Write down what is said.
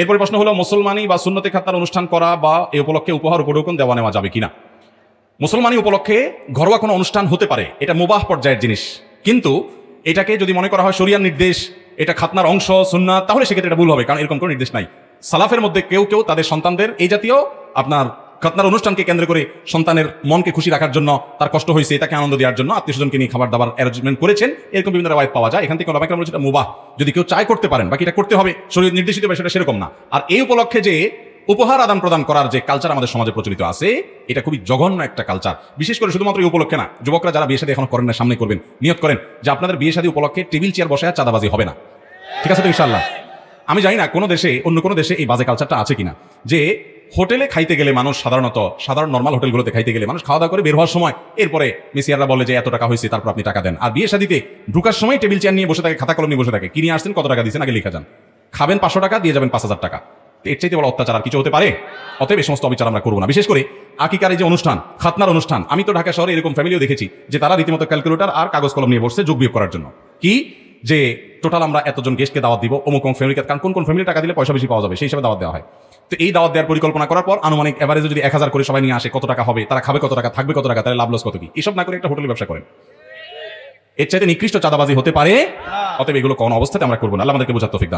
এরপরে প্রশ্ন হলো মুসলমানি বা সুন্নতে খাতনার অনুষ্ঠান করা বা এই উপলক্ষে উপহার উপঢৌকন দেওয়া নেওয়া যাবে কিনা। মুসলমানি উপলক্ষে ঘরোয়া কোনো অনুষ্ঠান হতে পারে, এটা মুবাহ পর্যায়ের জিনিস, কিন্তু এটাকে যদি মনে করা হয় শরিয়ার নির্দেশ, এটা খাতনার অংশ সুন্নাত, তাহলে সেক্ষেত্রে এটা ভুল হবে, কারণ এরকম কোনো নির্দেশ নাই। সালাফের মধ্যে কেউ কেউ তাদের সন্তানদের এই জাতীয় আপনার খাতনার অনুষ্ঠানকে কেন্দ্র করে সন্তানের মনকে খুশি রাখার জন্য, তার কষ্ট হয়েছে তাকে আনন্দ দেওয়ার জন্য আত্মীয় স্বজনকে নিয়ে খাবার দাবার অ্যারেঞ্জমেন্ট করেছেন, এরকম বিভিন্ন রাওয়ায়াত পাওয়া যায়। এখান থেকে ওলামায়ে কেরাম বলেছে এটা মুবাহ, যদি কেউ চায় করতে পারেন, বাকি এটা করতে হবে শরীয়ত নির্দেশিত বিষয়টা সেরকম না। আর এই উপলক্ষে যে উপহার আদান প্রদান করার যে কালচার আমাদের সমাজে প্রচলিত আছে, এটা খুবই জঘন্য একটা কালচার। বিশেষ করে শুধুমাত্র এই উপলক্ষে না, যুবকরা যারা বিয়ে শাদী এখন করেন না, সামনে করবেন, নিয়ত করেন যে আপনাদের বিয়ে শাদী উপলক্ষে টেবিল চেয়ার বসায় চাঁদাবাজি হবে না। ঠিক আছে তো ইনশাআল্লাহ? আমি জানি না কোন দেশে, অন্য কোনো দেশে এই বাজে কালচারটা আছে কিনা, যে হোটেলে খাইতে গেলে মানুষ সাধারণ নর্মাল হোটেলগুলোতে খাইতে গেলে মানুষ খাওয়া দাওয়া করে বের হওয়ার সময় এরপরে মিসিয়াররা বলে যে এত টাকা হয়েছে, তারপর আপনি টাকা দেন। আর বিয়ে শাদীতে ঢুকার সময় টেবিল চেয়ার নিয়ে বসে থাকে, খাতা কলম নিয়ে বসে থাকে, কি নিয়ে আসছেন, কত টাকা দিয়েছেন, আগে লিখা যান, খাবেন 500 টাকা, দিয়ে যাবেন 5000 টাকা। এর চাইতে বড় অত্যাচার আর কিছু হতে পারে? অতএব এই সমস্ত অবিচার আমরা করবো না। বিশেষ করে আকিকার এই যে অনুষ্ঠান, খাতনার অনুষ্ঠান, আমি তো ঢাকা শহরে এরকম ফ্যামিলিও দেখেছি যে তারা রীতিমতো ক্যালকুলেটর আর কাগজ কলম নিয়ে বসছে যোগ বিয়োগ করার জন্য, কি যে টোটাল আমরা এতজন গেস্টকে দাওয়াত দিব অমুক অমুক ফ্যামিলিকে, কারণ কোন কোন ফ্যামিলি টাকা দিলে পয়সা বেশি পাওয়া যাবে সেই হিসাবে দাওয়াত দেওয়া হয়। তো এই দাওয়াত দেওয়ার পরিকল্পনা করার পর আনুমানিক এভারেজে যদি 1000 করে সবাই নিয়ে আসে, কত টাকা হবে, তারা খাবে কত টাকা, থাকবে কত টাকা, তাহলে লাভ লস কত কি, এসব না করে একটা হোটেলের ব্যবসা করেন। এর চাইতে নিকৃষ্ট চাঁদাবাজি হতে পারে? অতএব এগুলো কোন অবস্থাতে আমরা করবো না। আল্লাহ আমাদেরকে বোঝার তৌফিক দান।